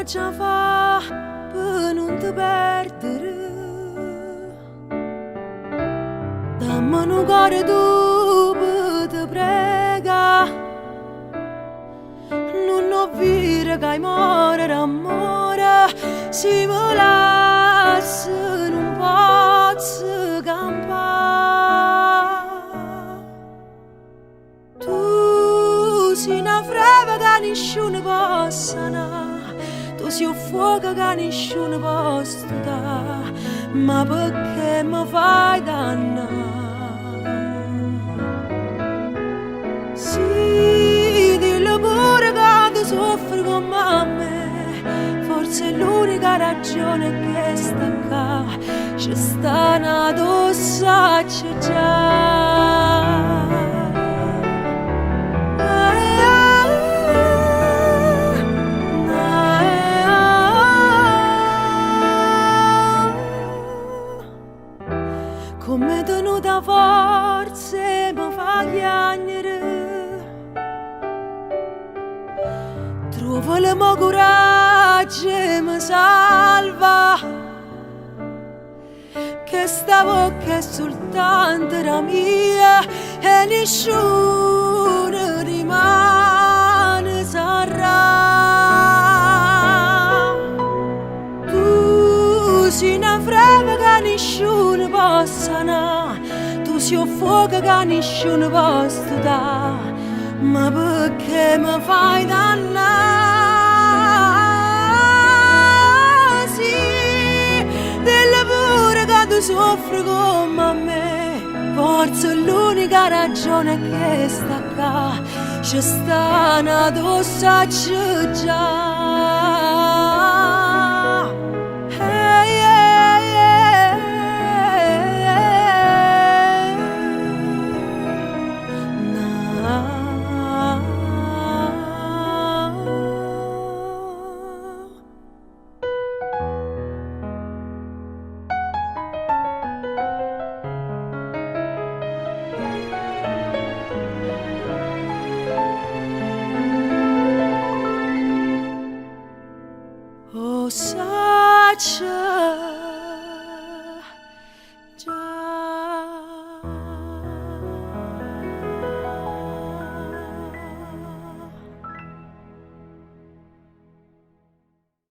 faccia fa per non ti perdere. Dammi un cuore tu per te prega, non ho vire che hai morire amore, si volasse non posso campare. Tu sei una freva che nessuno possa dare, tu sei un fuoco che nessuno possa dare, ma perché mi fai dannare? Sì, dillo pure che tu soffri come me, forse è l'unica ragione che sta qua, c'è sta una dossa c'è già. Come tenuta forza mi fa piangere, trovo il mio coraggio e mi salva, che sta bocca è soltanto la mia e nessuno rimane sarà. Tu sei una freva che nessuno possa dare, tu sei un fuoco che nessuno possa dare, ma perché mi fai dannare? Sì, dillo pure che tu soffri come me, forse è l'unica ragione che sta qua, c'è sta una dossa c'è già.